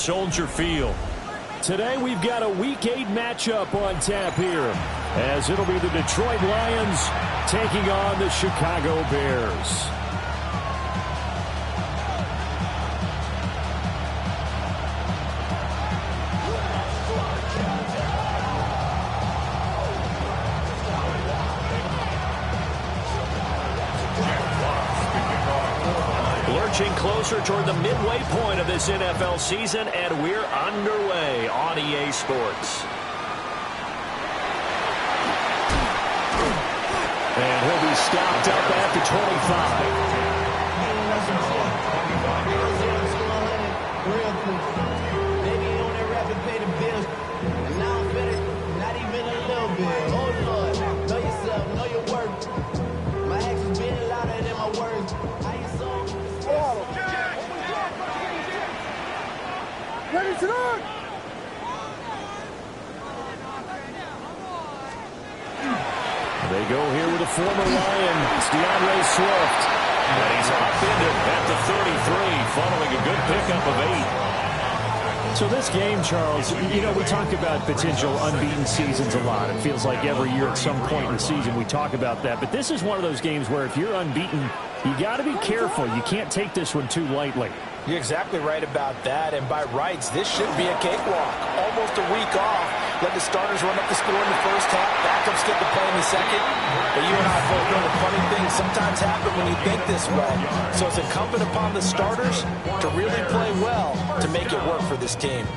Soldier Field. Today we've got a Week 8 matchup on tap here, as it'll be the Detroit Lions taking on the Chicago Bears. Lurching closer toward the midway point of this NFL season, and we're underway on EA Sports. And he'll be stopped up at the 25. Maybe you on that rapid pay the bills, and now I'm finished, not even a little bit. Oh Lord, know yourself, know your worth. My actions being louder than my words. How you song? Ready to run! They go here with a former Lion. It's DeAndre Swift. And he's upended at the 33, following a good pickup of 8. So this game, Charles, you know, we talk about potential unbeaten seasons a lot. It feels like every year at some point in the season we talk about that. But this is one of those games where if you're unbeaten, you got to be careful. You can't take this one too lightly. You're exactly right about that, and by rights, this should be a cakewalk. Almost a week off. Let the starters run up the score in the first half, backups get the play in the second. But you and I both know the funny things sometimes happen when you think this way. So it's incumbent upon the starters to really play well to make it work for this team.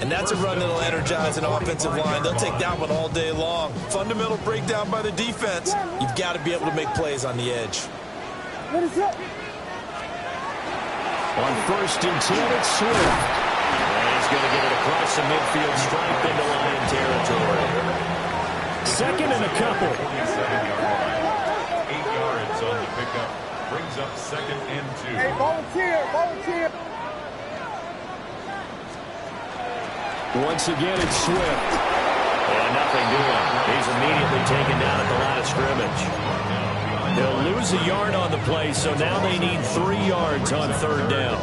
And that's a run that'll energize an offensive line. They'll take that one all day long. Fundamental breakdown by the defense. You've got to be able to make plays on the edge. What is up? On 1st and 10, it's Swift. And he's going to get it across the midfield stripe into Lion territory. Second and a couple. 8 yards on the pickup. Brings up 2nd and 2. Hey, volunteer. Once again, it's Swift. And nothing doing. He's immediately taken down at the line of scrimmage. They'll lose a yard on the play, so now they need 3 yards on 3rd down.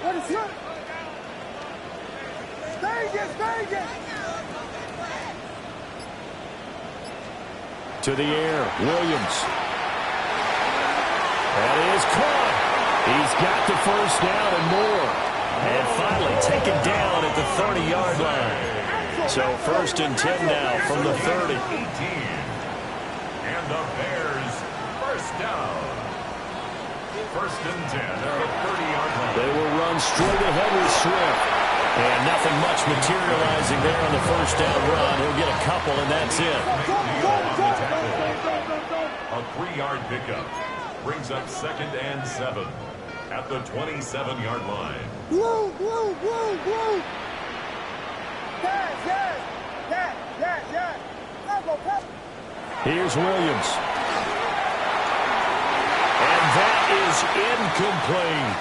What is it? Stay again. To the air, Williams. That is caught. He's got the 1st down and more. And finally taken down at the 30-yard line. So 1st and 10 now from the 30. 18. And the Bears, 1st down. 1st and 10 at the 30-yard line. They will run straight ahead with Swift. And nothing much materializing there on the 1st down run. He'll get a couple, and that's it. A 3-yard pickup. Brings up 2nd and 7 at the 27-yard line. Blue. Here's Williams. And that is incomplete.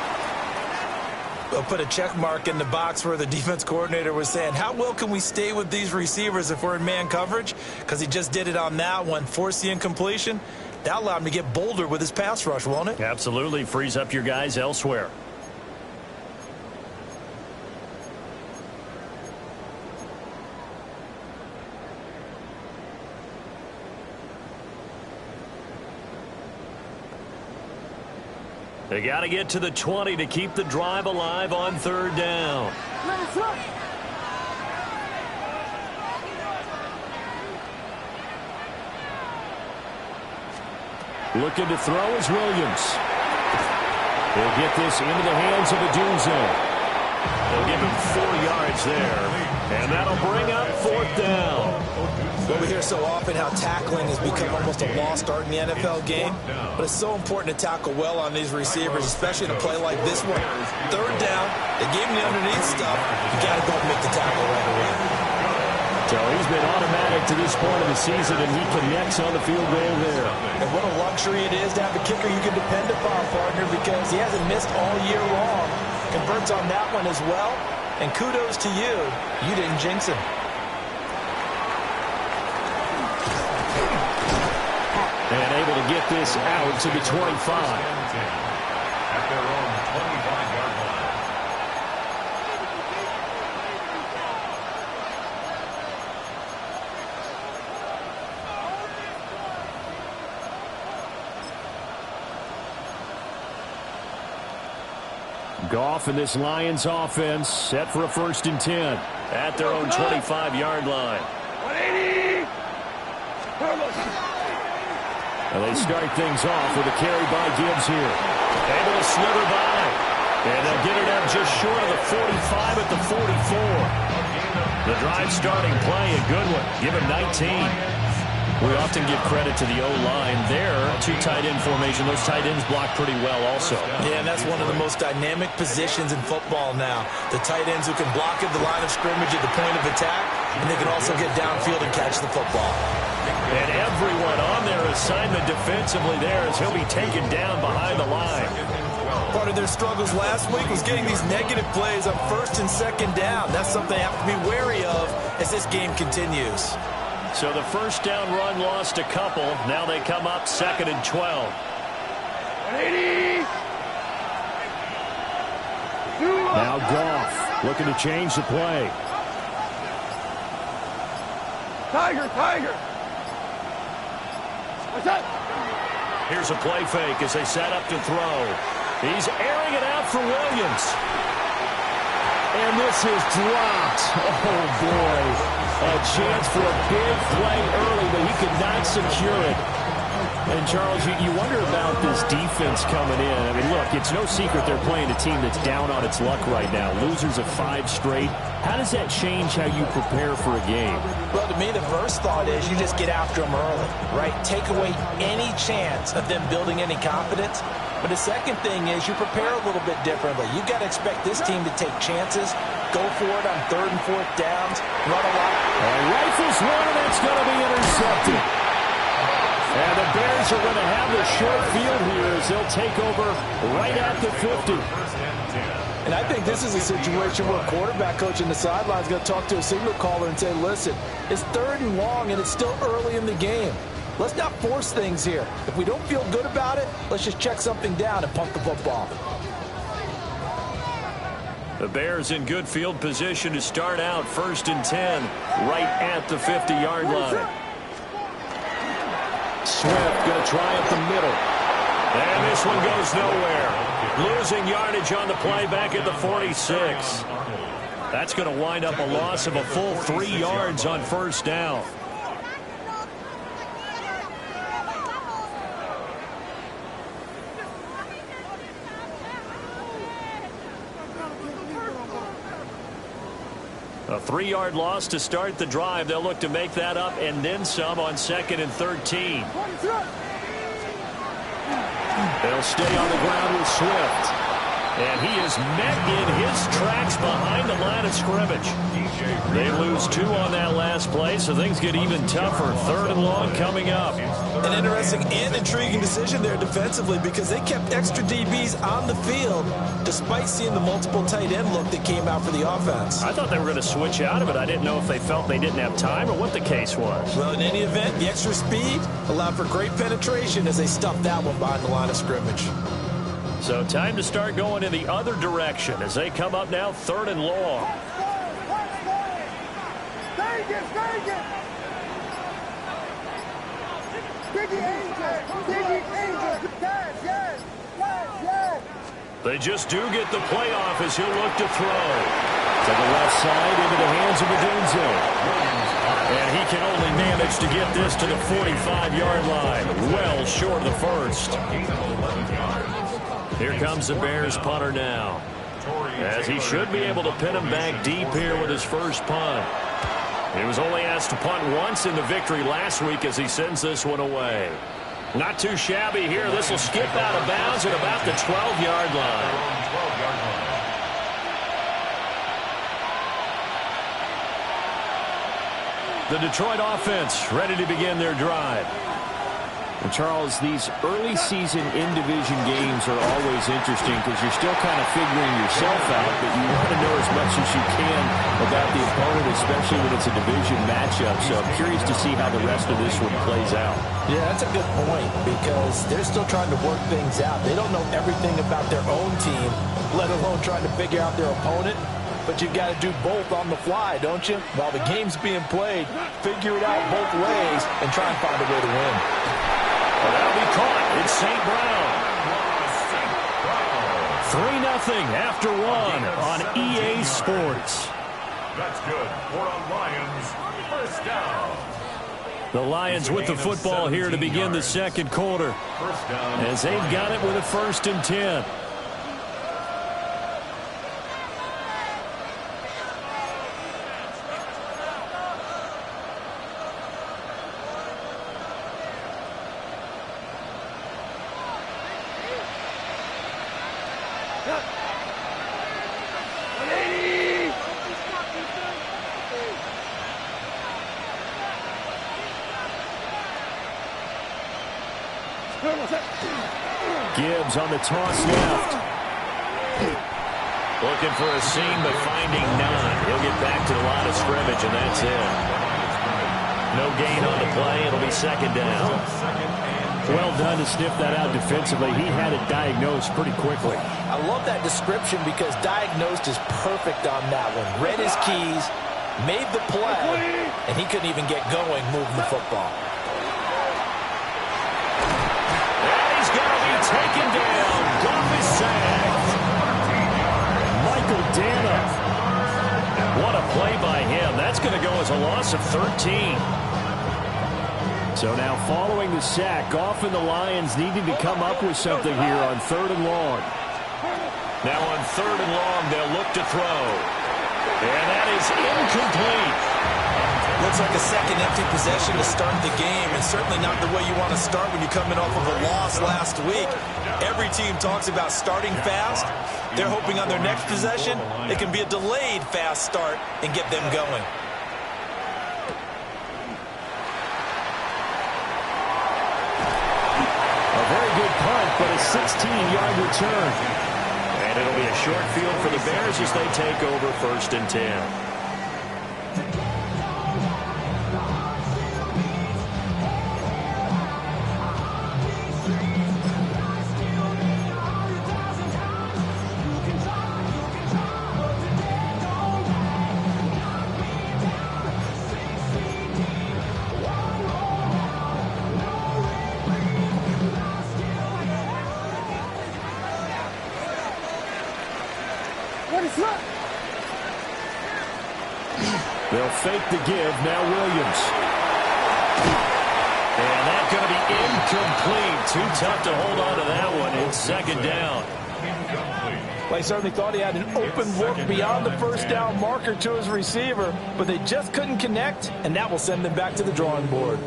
I'll put a check mark in the box where the defense coordinator was saying, how well can we stay with these receivers if we're in man coverage? Because he just did it on that one, forced the incompletion. That allowed him to get bolder with his pass rush, won't it? Absolutely. Frees up your guys elsewhere. They got to get to the 20 to keep the drive alive on 3rd down. Looking to throw is Williams. He'll get this into the hands of Odunze. They'll give him 4 yards there. And that'll bring up 4th down. Well, we hear so often how tackling has become almost a lost art in the NFL game. But it's so important to tackle well on these receivers, especially in a play like this one. 3rd down, they gave him the underneath stuff. You got to go and make the tackle right away. So he's been automatic to this point of the season, and he connects on the field goal there. And what a luxury it is to have a kicker you can depend upon, partner, because he hasn't missed all year long. Converts on that one as well. And kudos to you. You didn't jinx him. And able to get this out to the 25. At their own 25-yard line. Goff and this Lions offense set for a 1st and 10 at their own 25-yard line. 180. And they start things off with a carry by Gibbs here. Able to slither by. And they'll get it up just short of the 45 at the 44. The drive starting play, a good one. Give him 19. We often give credit to the O-line there. 2 tight end formation. Those tight ends block pretty well also. Yeah, and that's one of the most dynamic positions in football now. The tight ends who can block at the line of scrimmage at the point of attack, and they can also get downfield and catch the football. And everyone on their assignment defensively there as he'll be taken down behind the line. Part of their struggles last week was getting these negative plays on 1st and 2nd down. That's something they have to be wary of as this game continues. So the 1st down run lost a couple. Now they come up 2nd and 12. 180. Now Goff looking to change the play. Tiger. What's up? Here's a play fake as they set up to throw. He's airing it out for Williams. And this is dropped. Oh, boy. A chance for a big play early, but he could not secure it. And, Charles, you wonder about this defense coming in. I mean, look, it's no secret they're playing a team that's down on its luck right now. Losers of 5 straight. How does that change how you prepare for a game? Well, to me, the first thought is you just get after them early, right? Take away any chance of them building any confidence. But the second thing is you prepare a little bit differently. You got to expect this team to take chances, go for it on 3rd and 4th downs, run a lot. Rifles one, and it's going to be intercepted. And the Bears are going to have the short field here as they'll take over right at the 50. And I think this is a situation where a quarterback coach in the sideline is going to talk to a signal caller and say, listen, it's 3rd and long, and it's still early in the game. Let's not force things here. If we don't feel good about it, let's just check something down and pump the football. The Bears in good field position to start out 1st and 10 right at the 50-yard line. Swift going to try up the middle. And this one goes nowhere. Losing yardage on the play back at the 46. That's going to wind up a loss of a full 3 yards on 1st down. A 3-yard loss to start the drive. They'll look to make that up and then some on 2nd and 13. They'll stay on the ground with Swift. And he is met in his tracks behind the line of scrimmage. They lose 2 on that last play, so things get even tougher. 3rd and long coming up. An interesting and intriguing decision there defensively because they kept extra DBs on the field despite seeing the multiple tight end look that came out for the offense. I thought they were going to switch out of it. I didn't know if they felt they didn't have time or what the case was. Well, in any event, the extra speed allowed for great penetration as they stuffed that one behind the line of scrimmage. So time to start going in the other direction as they come up now 3rd and long. They just do get the playoff as he'll look to throw. To the left side into the hands of Odunze. And he can only manage to get this to the 45-yard line. Well short of the 1st. Here comes the Bears punter now. As he should be able to pin him back deep here with his first punt. He was only asked to punt once in the victory last week as he sends this one away. Not too shabby here. This will skip out of bounds at about the 12-yard line. The Detroit offense ready to begin their drive. And Charles, these early season in-division games are always interesting because you're still kind of figuring yourself out, but you want to know as much as you can about the opponent, especially when it's a division matchup. So I'm curious to see how the rest of this one plays out. Yeah, that's a good point because they're still trying to work things out. They don't know everything about their own team, let alone trying to figure out their opponent. But you've got to do both on the fly, don't you? While the game's being played, figure it out both ways and try and find a way to win. Well, that'll be caught. It's St. Brown. 3-0 after one on EA Sports. That's good for a Lions first down. The Lions with the football here to begin the second quarter as they've got it with a 1st and 10. Gibbs on the toss left. Looking for a seam, but finding none. He'll get back to the line of scrimmage, and that's it. No gain on the play. It'll be 2nd down. Well done to sniff that out defensively. He had it diagnosed pretty quickly. I love that description because diagnosed is perfect on that one. Read his keys, made the play, and he couldn't even get going moving the football. Taken down. Goff is sacked. Michael Dana. What a play by him. That's going to go as a loss of 13. So now following the sack, Goff and the Lions needing to come up with something here on 3rd and long. Now on 3rd and long, they'll look to throw. And that is incomplete. Looks like a second empty possession to start the game, and certainly not the way you want to start when you're coming off of a loss last week. Every team talks about starting fast. They're hoping on their next possession it can be a delayed fast start and get them going. A very good punt, but a 16-yard return. And it'll be a short field for the Bears as they take over 1st and 10. They'll fake the give. Now Williams. And that's going to be incomplete. Too tough to hold on to that one. It's 2nd down. Well, he certainly thought he had an open look beyond the 1st down marker to his receiver, but they just couldn't connect, and that will send them back to the drawing board.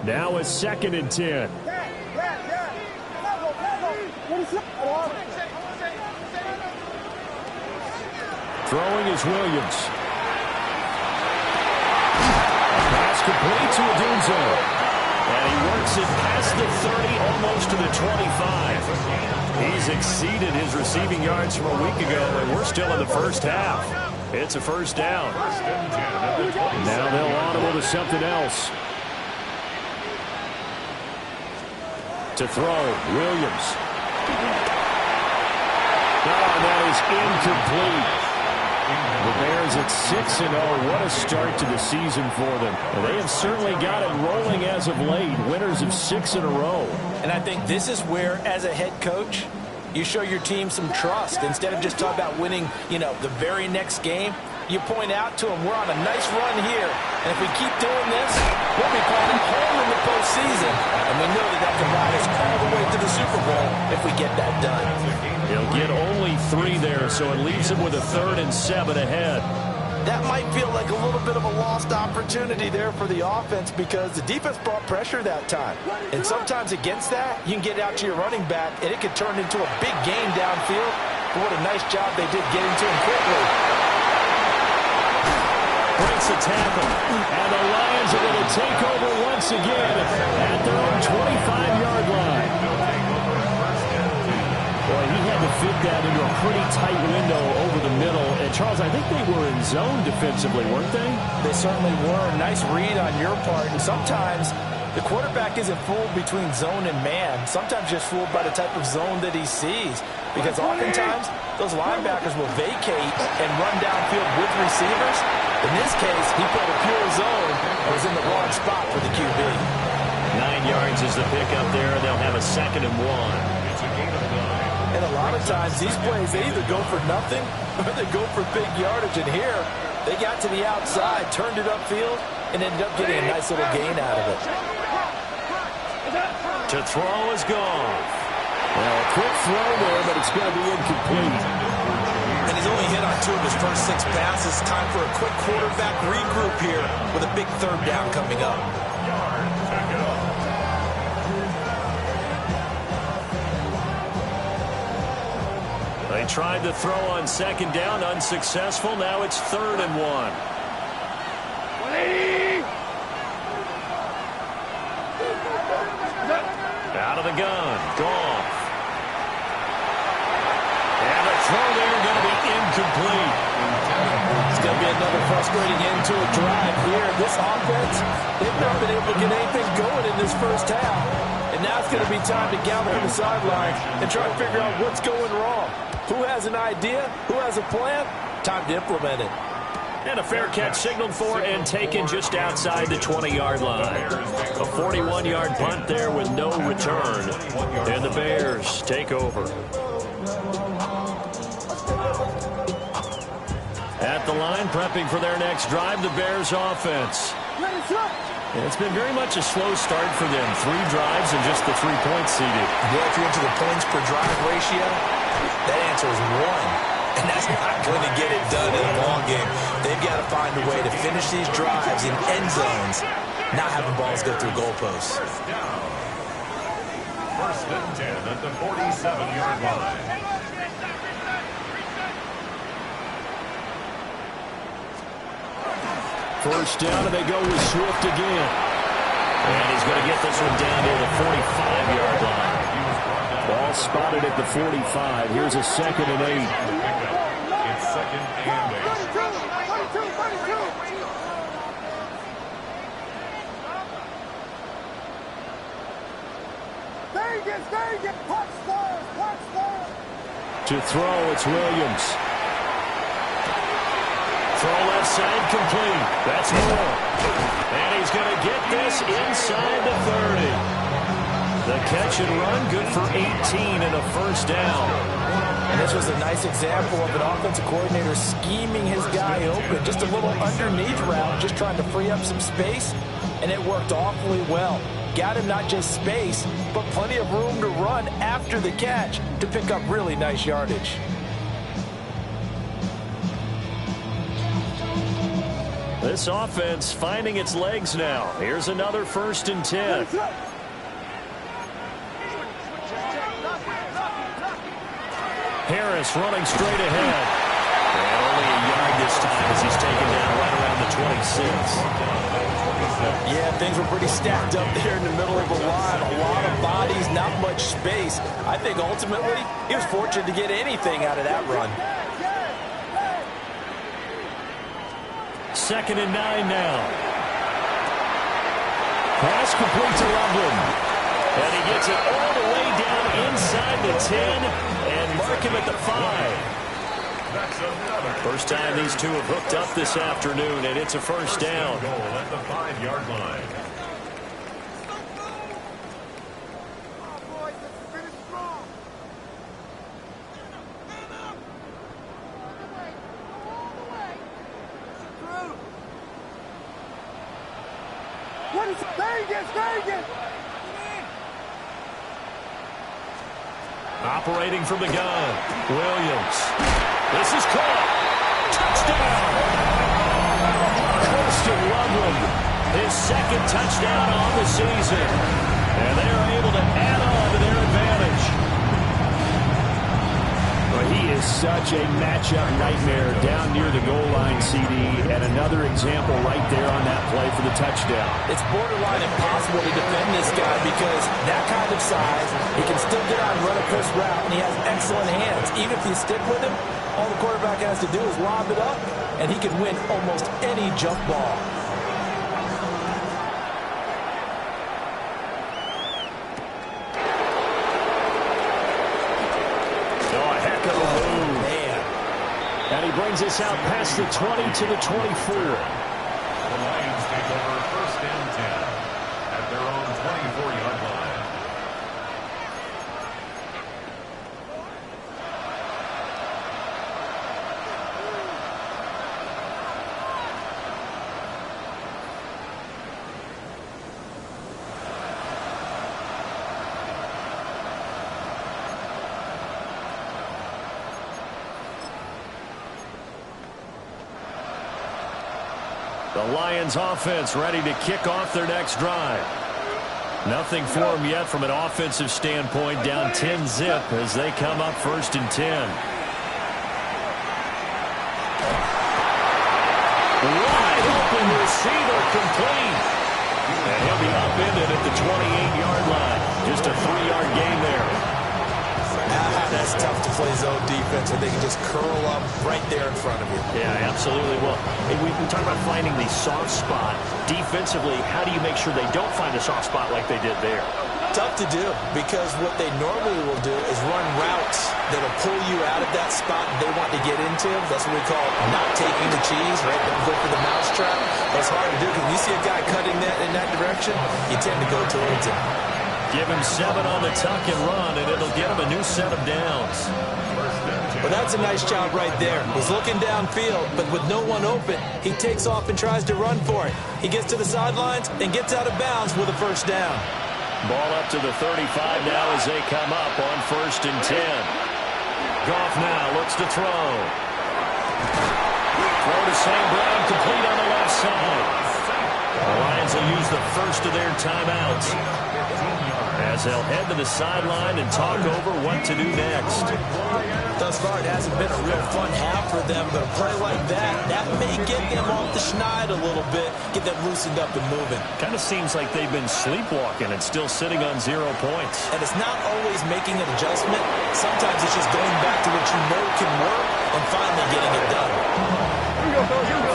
Now it's 2nd and 10. Throwing is Williams. Pass complete to Odunze. And he works it past the 30, almost to the 25. He's exceeded his receiving yards from a week ago, and we're still in the 1st half. It's a 1st down. Now they'll audible to something else. To throw, Williams. Oh, that is incomplete. The Bears at 6-0. What a start to the season for them. And they have certainly got it rolling as of late. Winners of 6 in a row. And I think this is where, as a head coach, you show your team some trust. Instead of just talking about winning, the very next game, you point out to them, we're on a nice run here. And if we keep doing this, we'll be playing home in the postseason. And we know that can ride us all the way to the Super Bowl if we get that done. He'll get only 3 there, so it leaves him with a 3rd and 7 ahead. That might feel like a little bit of a lost opportunity there for the offense because the defense brought pressure that time. And sometimes against that, you can get out to your running back, and it could turn into a big game downfield. But what a nice job they did getting to him quickly. breaks a tackle. And the Lions are going to take over once again at their own 25-yard line. Boy, he had to fit that into a pretty tight window over the middle. And, Charles, I think they were in zone defensively, weren't they? They certainly were. Nice read on your part. And sometimes the quarterback isn't fooled between zone and man. Sometimes just fooled by the type of zone that he sees. Because oftentimes, those linebackers will vacate and run downfield with receivers. In this case, he put a pure zone and was in the wrong spot for the QB. 9 yards is the pickup there. They'll have a 2nd and 1. And a lot of times, these plays, they either go for nothing or they go for big yardage. And here, they got to the outside, turned it upfield, and ended up getting a nice little gain out of it. To throw is gone. Well, a quick throw there, but it's going to be incomplete. And he's only hit on 2 of his first 6 passes. Time for a quick quarterback regroup here with a big 3rd down coming up. They tried to throw on 2nd down, unsuccessful. Now it's 3rd and 1. 180. Out of the gun, Goff. And the throw there going to be incomplete. It's going to be another frustrating end to a drive here. This offense, they've not been able to get anything going in this first half. And now it's going to be time to gather on the sidelines and try to figure out what's going wrong. Who has an idea? Who has a plan? Time to implement it. And a fair catch signaled for and taken just outside the 20-yard line. A 41-yard punt there with no return. And the Bears take over. At the line, prepping for their next drive, the Bears offense. And it's been very much a slow start for them. 3 drives and just the 3 points seeded. Well, if you're into the points per drive ratio, that answer is 1. And that's not going to get it done in a ball game. They've got to find a way to finish these drives in end zones, not having balls go through goalposts. 1st and 10 at the 47-yard line. First down, and they go with Swift again. And he's going to get this one down near the 45-yard line. Ball spotted at the 45. Here's a 2nd and 8. It's 2nd and 8. 32. To throw, it's Williams. Throw left side complete. That's more. And he's going to get this inside the 30. The catch and run, good for 18 and a 1st down. And this was a nice example of an offensive coordinator scheming his guy open. Just a little underneath route, just trying to free up some space, and it worked awfully well. Got him not just space, but plenty of room to run after the catch to pick up really nice yardage. This offense finding its legs now. Here's another 1st and 10. Harris running straight ahead. And only a yard this time as he's taken down right around the 26. Yeah, things were pretty stacked up there in the middle of the line. A lot of bodies, not much space. I think ultimately he was fortunate to get anything out of that run. 2nd and 9 now. Pass complete to Loveland. And he gets it all the way down inside the 10 and mark him at the 5. First time these two have hooked up this afternoon, and it's a 1st down. Goal at the 5-yard line. Vegas! Operating from the gun, Williams. This is caught. Touchdown! Colston Loveland, his 2nd touchdown on the season. And they are able to add on to their advantage. But he is such a matchup nightmare down near the goal line, CD, and another example right there on that play for the touchdown. It's borderline impossible to defend this guy because that kind of size, he can still get out and run a crisp route, and he has excellent hands. Even if you stick with him, all the quarterback has to do is lob it up, and he can win almost any jump ball. And he brings us out past the 20 to the 24. The Lions take over 1st and 10 at their own 24-yard line. The Lions offense ready to kick off their next drive. Nothing for them yet from an offensive standpoint. Down 10-zip as they come up 1st and 10. Wide open receiver complete. And he'll be upended at the 28-yard line. Just a 3-yard gain there. That's tough to play zone defense when they can just curl up right there in front of you. Yeah, absolutely. Well, we talk about finding the soft spot. Defensively, how do you make sure they don't find a soft spot like they did there? Tough to do because what they normally will do is run routes that'll pull you out of that spot they want to get into. That's what we call not taking the cheese, right? They'll go for the mousetrap. That's hard to do because you see a guy cutting that in that direction, you tend to go towards him. Give him 7 on the tuck and run, and it'll get him a new set of downs. Well, that's a nice job right there. He's looking downfield, but with no one open, he takes off and tries to run for it. He gets to the sidelines and gets out of bounds with a 1st down. Ball up to the 35 now as they come up on 1st and 10. Goff now looks to throw. Throw to St. Brown, complete on the left side. The Lions will use the first of their timeouts as they'll head to the sideline and talk over what to do next. Thus far, it hasn't been a real fun half for them, but a play like that may get them off the schneid a little bit, get them loosened up and moving. Kind of seems like they've been sleepwalking and still sitting on 0 points. And it's not always making an adjustment. Sometimes it's just going back to what you know can work and finally getting it done.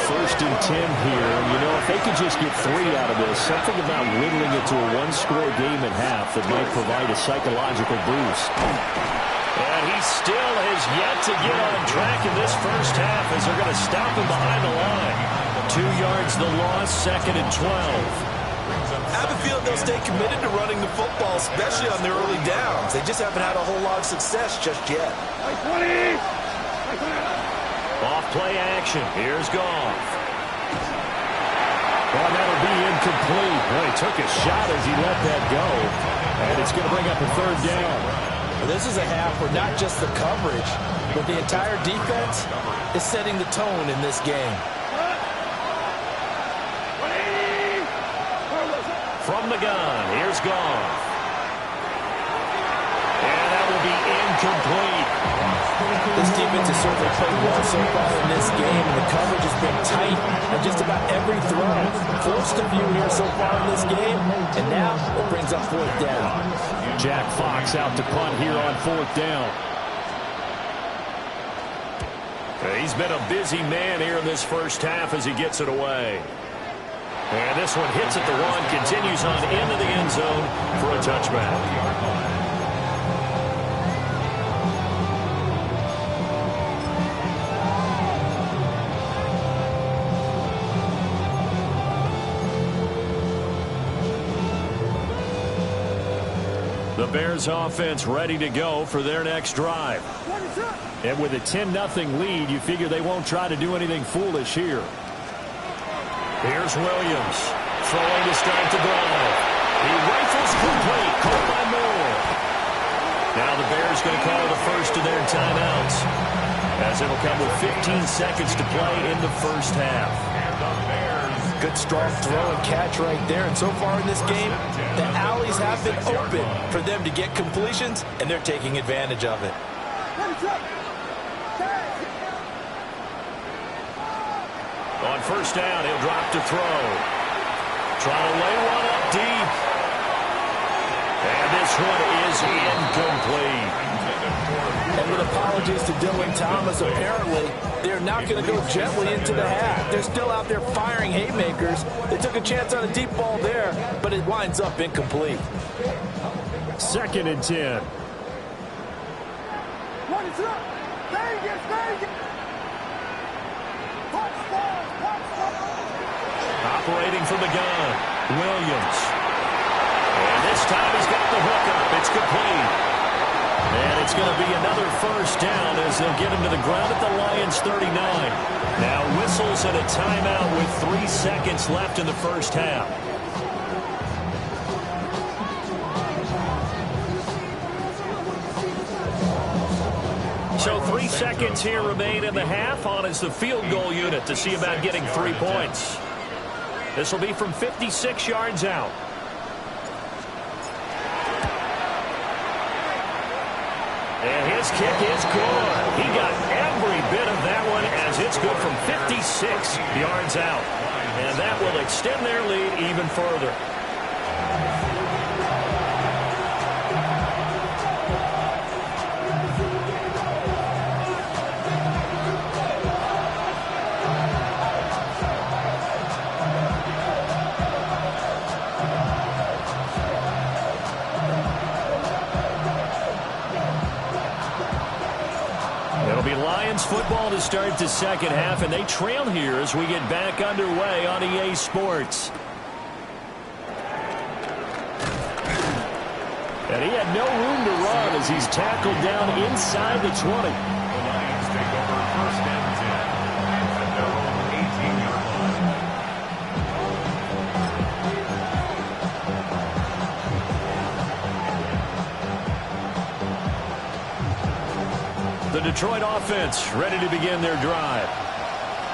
1st and 10 here. You know, if they could just get 3 out of this, something about whittling it to a 1-score game at half that might provide a psychological boost. And he still has yet to get on track in this first half as they're going to stop him behind the line. 2 yards the loss, 2nd and 12. I have a feeling they'll stay committed to running the football, especially on their early downs. They just haven't had a whole lot of success just yet. Off play action. Here's Goff. Well, that'll be incomplete. Well, he took a shot as he let that go. And it's going to bring up a 3rd down. Well, this is a half where not just the coverage, but the entire defense is setting the tone in this game. From the gun, here's Goff. And that will be incomplete. This defense has certainly played well so far in this game, and the coverage has been tight on just about every throw. Forced a few here so far in this game, and now it brings up 4th down. Jack Fox out to punt here on 4th down. He's been a busy man here in this first half as he gets it away. And this one hits at the 1, continues on into the end zone for a touchback. The Bears offense ready to go for their next drive. And with a 10-0 lead, you figure they won't try to do anything foolish here. Here's Williams. Throwing to start the drive. He rifles complete. Caught by Moore. Now the Bears going to call the first of their timeouts, as it'll come with 15 seconds to play in the first half. Good strong throw and catch right there. And so far in this game, the alleys have been open for them to get completions, and they're taking advantage of it. On first down, he'll drop to throw. Trying to lay one up deep. And this one is incomplete. And with apologies to Dylan Thomas, apparently they're not going to go gently into the half. They're still out there firing haymakers. They took a chance on a deep ball there, but it winds up incomplete. 2nd and 10. Operating from the gun, Williams. And this time he's got the hook up. It's complete. And it's going to be another first down as they'll get him to the ground at the Lions 39. Now whistles and a timeout with 3 seconds left in the first half. So 3 seconds here remain in the half. On is the field goal unit to see about getting 3 points. This will be from 56 yards out. And his kick is good. He got every bit of that one as it's good from 56 yards out. And that will extend their lead even further. Football to start the second half, and they trail here as we get back underway on EA Sports. And he had no room to run as he's tackled down inside the 20. The Lions take over 1st and 10 at their own 18-yard line. The Detroit offense ready to begin their drive.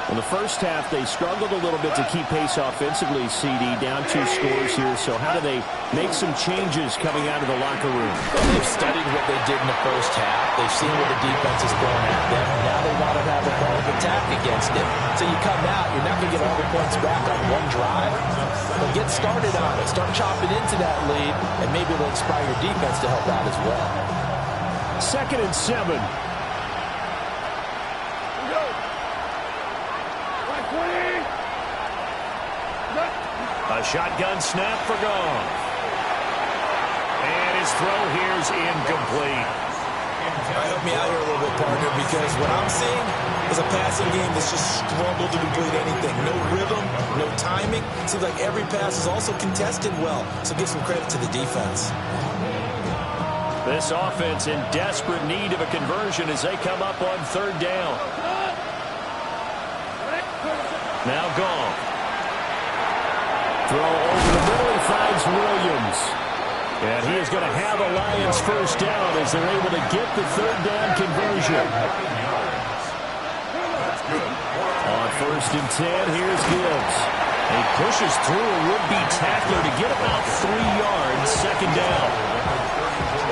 In the first half, they struggled a little bit to keep pace offensively, CD, down 2 scores here. So how do they make some changes coming out of the locker room? Well, they've studied what they did in the first half. They've seen what the defense is throwing at them. Now they want to have a plan of attack against it. So you come out, you're not going to get all the points back on one drive. But get started on it. Start chopping into that lead, and maybe it'll inspire your defense to help out as well. 2nd and 7. A shotgun snap for Goff. And his throw here is incomplete. Help me out here a little bit, partner, because what I'm seeing is a passing game that's just struggled to complete anything. No rhythm, no timing. Seems like every pass is also contested well, so give some credit to the defense. This offense in desperate need of a conversion as they come up on 3rd down. Now Goff. Throw over the middle, he finds Williams. And he is going to have a Lions first down as they're able to get the 3rd down conversion. On 1st and 10, here's Gibbs. He pushes through a would-be tackler to get about 3 yards, 2nd down.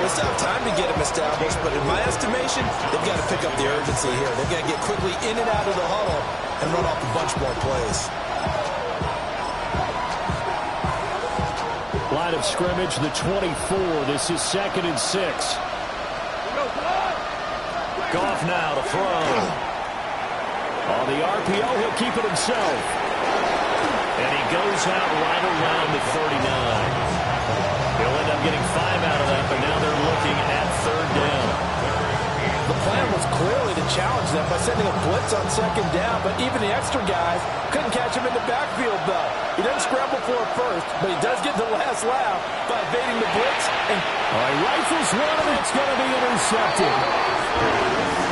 Well, it's not time to get him established, but in my estimation, they've got to pick up the urgency here. They've got to get quickly in and out of the huddle and run off a bunch more plays. Line of scrimmage, the 24. This is 2nd and 6. Goff now to throw. On the RPO, he'll keep it himself. And he goes out right around the 39. He'll end up getting 5 out of that, but now they're looking at 3rd down. The plan was clearly to challenge them by sending a blitz on 2nd down, but even the extra guys couldn't catch him in the backfield, though. He doesn't scramble for it first, but he does get the last laugh by evading the blitz. And he rifles one, and it's going to be intercepted.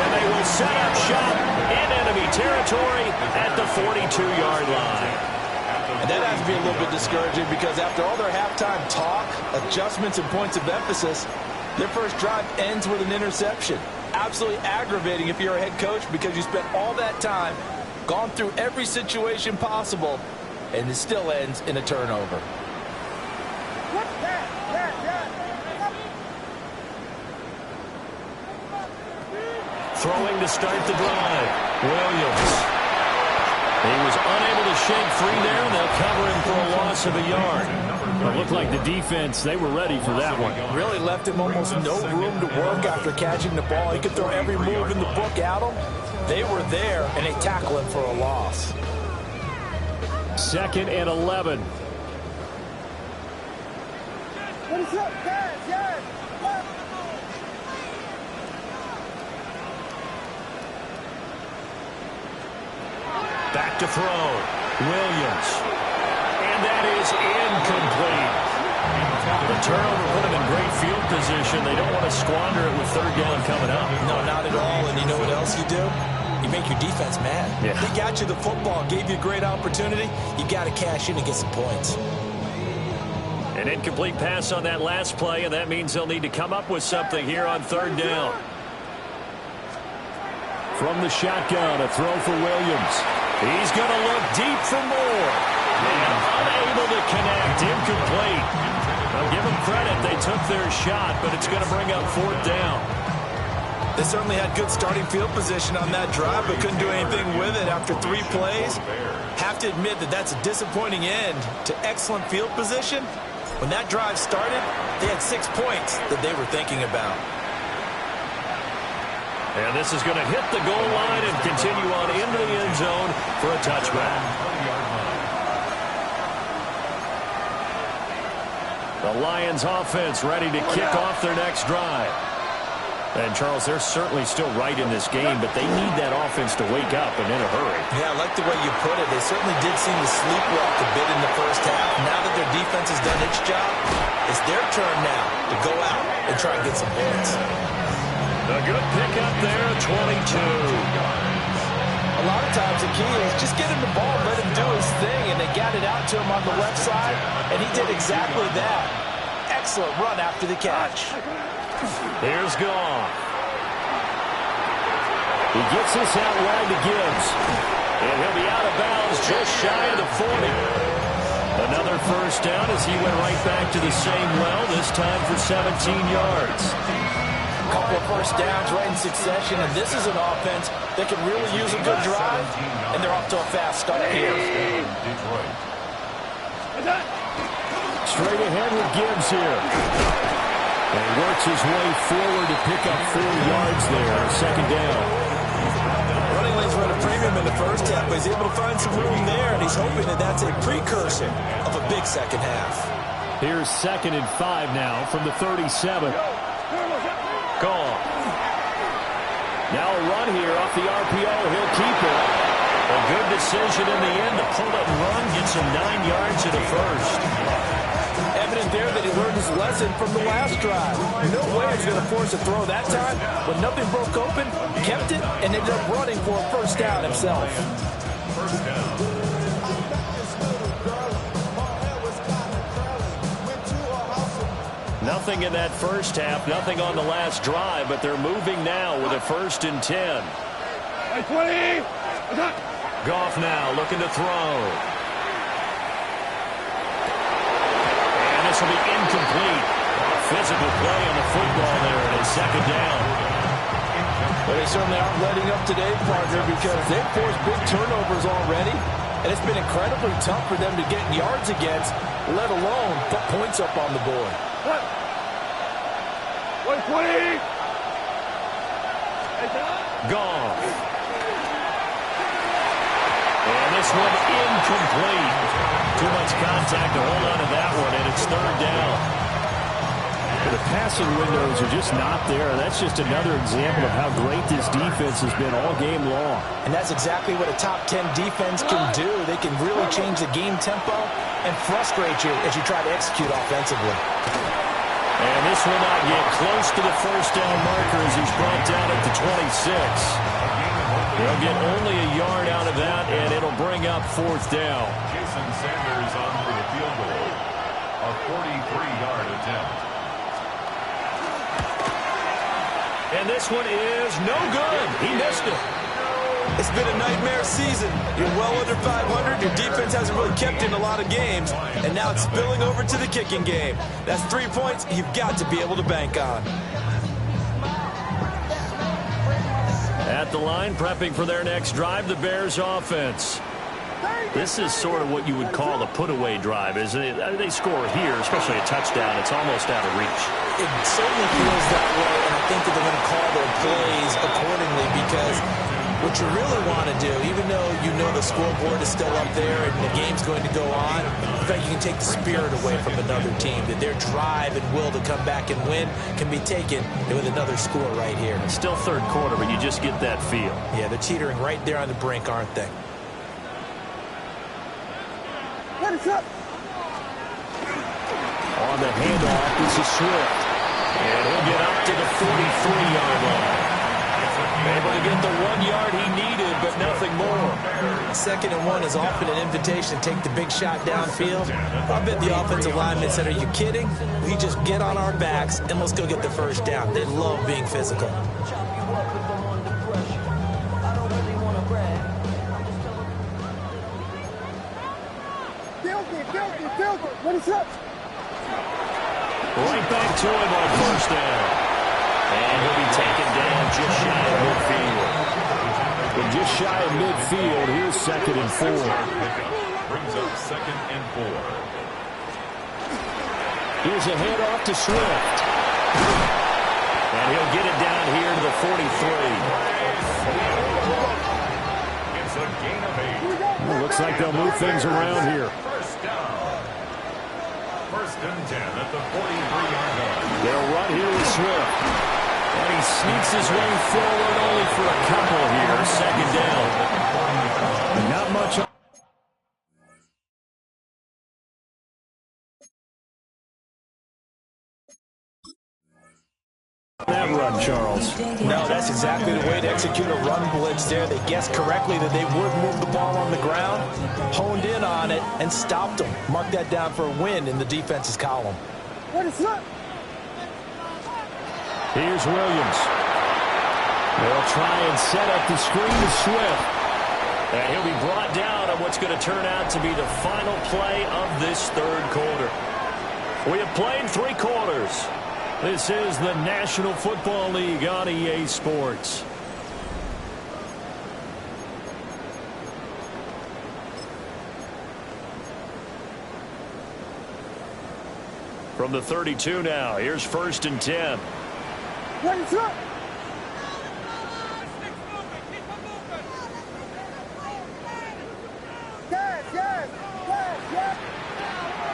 And they will set up shop in enemy territory at the 42-yard line. And that has to be a little bit discouraging because after all their halftime talk, adjustments, and points of emphasis, their first drive ends with an interception. Absolutely aggravating if you're a head coach because you spent all that time, gone through every situation possible, and it still ends in a turnover. throwing to start the drive. Williams. He was unable to shake free there, and they'll cover him for a loss of a yard. It looked like the defense, they were ready for that one. Really left him almost no room to work after catching the ball. He could throw every move in the book at him. They were there, and they tackle him for a loss. 2nd and 11. Back to throw. Williams. And that is incomplete. The turnover put them in great field position. They don't want to squander it with 3rd down coming up. No, not at all. And you know what else you do? You make your defense mad. Yeah. They got you the football, gave you a great opportunity. You got to cash in and get some points. An incomplete pass on that last play, and that means they'll need to come up with something here on 3rd down. From the shotgun, a throw for Williams. He's going to look deep for more. And unable to connect. Incomplete. I'll give them credit. They took their shot, but it's going to bring up 4th down. They certainly had good starting field position on that drive, but couldn't do anything with it after 3 plays. Have to admit that that's a disappointing end to excellent field position. When that drive started, they had 6 points that they were thinking about. And this is going to hit the goal line and continue on into the end zone for a touchback. The Lions offense ready to kick off their next drive. And, Charles, they're certainly still right in this game, but they need that offense to wake up and in a hurry. Yeah, I like the way you put it. They certainly did seem to sleepwalk a bit in the first half. Now that their defense has done its job, it's their turn now to go out and try and get some points. A good pickup there, 22. A lot of times the key is just get him the ball, let him do his thing, and they got it out to him on the left side, and he did exactly that. Excellent run after the catch. Here's Goff. He gets this out wide to Gibbs. And he'll be out of bounds just shy of the 40. Another 1st down as he went right back to the same well, this time for 17 yards. A couple of 1st downs right in succession, and this is an offense that can really use a good drive, and they're off to a fast start here. Straight ahead with Gibbs here. And he works his way forward to pick up 4 yards there, 2nd down. Running lanes were at a premium in the first half, but he's able to find some room there, and he's hoping that that's a precursor of a big second half. Here's 2nd and 5 now from the 37. Goff. Now a run here off the RPO. He'll keep it. A good decision in the end to pull it and run, gets him 9 yards to the 1st. Evident there that he learned his lesson from the last drive. No way he's going to force a throw that time. When nothing broke open, kept it, and ended up running for a 1st down himself. 1st down. Nothing in that first half, nothing on the last drive, but they're moving now with a 1st and 10. 20. Goff now looking to throw. And this will be incomplete. Physical play on the football there, and a 2nd down. But they certainly aren't letting up today, partner, because they've forced big turnovers already, and it's been incredibly tough for them to get yards against, let alone put points up on the board. 20. Goff. And this one incomplete. Too much contact to hold on to that one, and it's 3rd down. The passing windows are just not there. That's just another example of how great this defense has been all game long. And that's exactly what a top 10 defense can do. They can really change the game tempo and frustrate you as you try to execute offensively. And this will not get close to the 1st down marker as he's brought down at the 26. They'll get only a yard out of that, and it'll bring up 4th down. Jason Sanders on for the field goal. A 43-yard attempt. And this one is no good. He missed it. It's been a nightmare season. You're well under 500. Your defense hasn't really kept in a lot of games. And now it's spilling over to the kicking game. That's 3 points you've got to be able to bank on. At the line, prepping for their next drive, the Bears offense. This is sort of what you would call a put-away drive, isn't it? They score here, especially a touchdown. It's almost out of reach. It certainly feels that way, and I think that they're going to call their plays accordingly because what you really want to do, even though you know the scoreboard is still up there and the game's going to go on, in fact, you can take the spirit away from another team, that their drive and will to come back and win can be taken with another score right here. It's still third quarter, but you just get that feel. Yeah, they're teetering right there on the brink, aren't they? On the handoff, this is Swift. And he'll get up to the 43-yard line. Able to get the 1 yard he needed, but nothing more. 2nd and 1 is often an invitation to take the big shot downfield. I bet the offensive lineman said, are you kidding? We just get on our backs and let's go get the first down. They love being physical. What is up? Right back to him on first down. And he'll be taken down just shy of midfield. But just shy of midfield, here's 2nd and 4. Brings up 2nd and 4. Here's a handoff to Swift. And he'll get it down here to the 43. It's a gain of 8. Well, looks like they'll move things around here. First down. 1st and 10 at the 43-yard line. They'll run here with Swift. And he sneaks his way forward only for a couple here. 2nd down. Not much on that run, Charles. No, that's exactly the way to execute a run blitz there. They guessed correctly that they would move the ball on the ground, honed in on it, and stopped them. Mark that down for a win in the defense's column. What is up? Here's Williams. They'll try and set up the screen to Swift. And he'll be brought down on what's going to turn out to be the final play of this third quarter. We have played 3 quarters. This is the National Football League on EA Sports. From the 32 now, here's 1st and 10. What is up?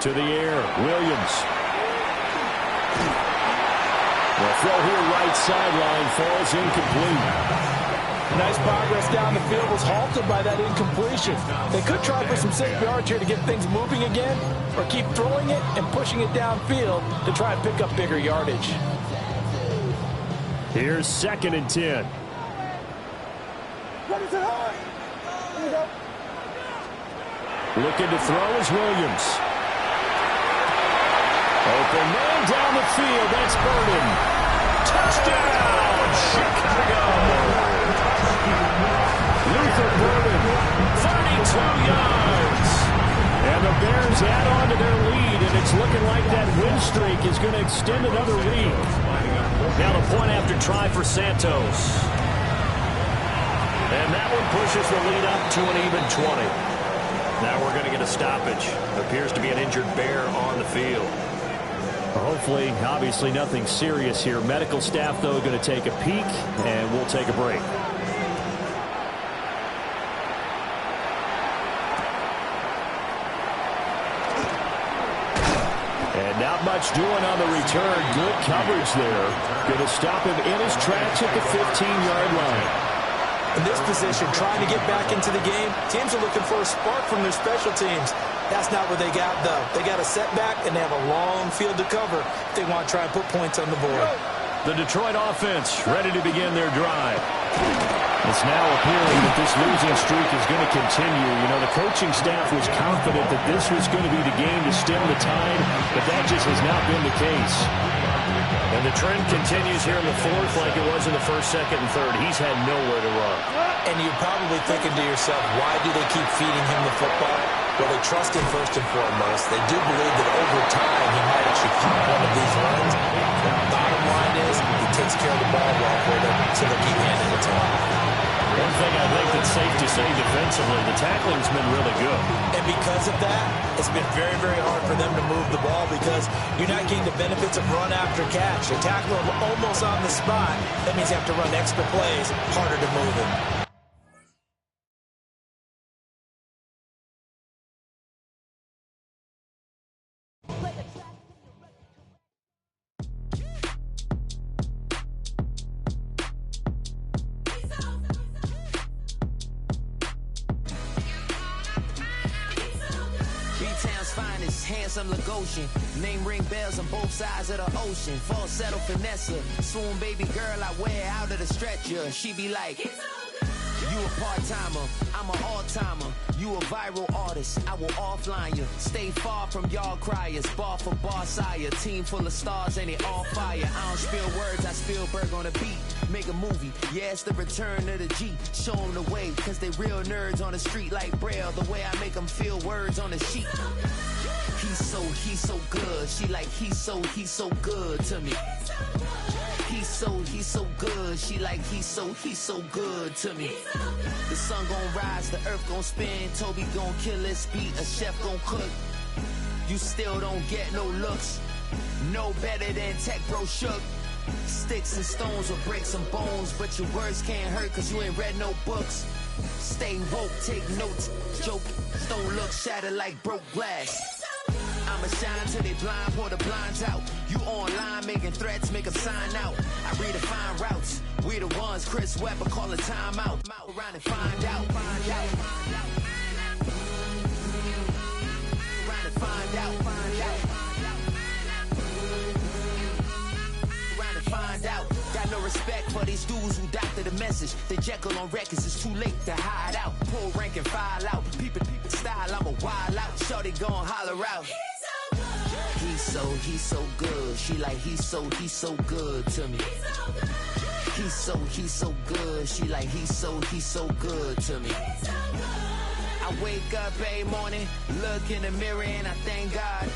To the air, Williams. The throw here right sideline falls incomplete. Nice progress down the field was halted by that incompletion. They could try for some safe yards here to get things moving again, or keep throwing it and pushing it downfield to try and pick up bigger yardage. Here's 2nd and 10. What is it hard? Here we go. Looking to throw is Williams. Open man down the field. That's Burden. Touchdown, Chicago. Luther Burden, 32 yards. And the Bears add on to their lead, and it's looking like that win streak is going to extend another week. Now the point after try for Santos. And that one pushes the lead up to an even 20. Now we're going to get a stoppage. Appears to be an injured Bear on the field. Hopefully, obviously nothing serious here. Medical staff, though, going to take a peek, and we'll take a break. And not much doing on the return. Good coverage there. Going to stop him in his tracks at the 15-yard line. In this position, trying to get back into the game, teams are looking for a spark from their special teams. That's not what they got, though. They got a setback, and they have a long field to cover if they want to try and put points on the board. The Detroit offense ready to begin their drive. It's now appearing that this losing streak is going to continue. You know, the coaching staff was confident that this was going to be the game to stem the tide, but that just has not been the case. And the trend continues here in the 4th like it was in the 1st, 2nd, and 3rd. He's had nowhere to run. And you're probably thinking to yourself, why do they keep feeding him the football? Well, they trust him first and foremost. They do believe that over time he might actually pop one of these runs. The bottom line is he takes care of the ball well for them, so they'll keep handing it to him. one thing I think that's safe to say defensively, the tackling's been really good. And because of that, it's been very, very hard for them to move the ball because you're not getting the benefits of run after catch. They tackle them almost on the spot. That means you have to run extra plays, harder to move it. Handsome Lagosian, name ring bells on both sides of the ocean. Falsetto Finessa, swoon baby girl I wear out of the stretcher. She be like, you a part-timer, I'm an all-timer. You a viral artist, I will offline you. Stay far from y'all criers, bar for bar sire. Team full of stars and they all fire. I don't spill words, I Spielberg on a beat. Make a movie, yeah, it's the return of the G. Show them the way, cause they real nerds on the street like Braille. The way I make them feel words on the sheet. He's so good. She like, he's so good to me. He's so good. She like, he's so good to me. The sun gon' rise, the earth gon' spin. Toby gon' kill this beat, a chef gon' cook. You still don't get no looks. No better than Tech Bro Shook. Sticks and stones will break some bones, but your words can't hurt cause you ain't read no books. Stay woke, take notes, joke, don't look shattered like broke glass. I'ma shine till they blind, pour the blinds out. You online making threats, make them sign out. I redefine routes, we the ones Chris Webber call a timeout. Around and find out, find out. Around and find out, find out. Around and find out. Got no respect for these dudes who doctor the message. The Jekyll on records, it's too late to hide out. Pull rank and file out. People style, I'm a wild out. Shorty gon' holler out. He's so good. She like, he's so good to me. He's so good. She like, he's so good to me. I wake up every morning, look in the mirror and I thank God.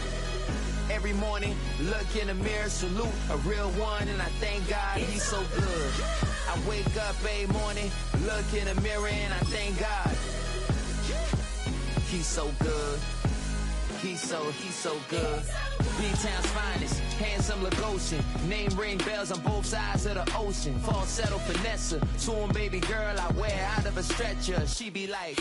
Every morning, look in the mirror, salute a real one and I thank God he's so good. I wake up every morning, look in the mirror and I thank God. He's so good. He's so good. B-Town's finest, handsome Lagosian. Name ring bells on both sides of the ocean. Falsetto Finessa, swoon baby girl I wear out of a stretcher. She be like,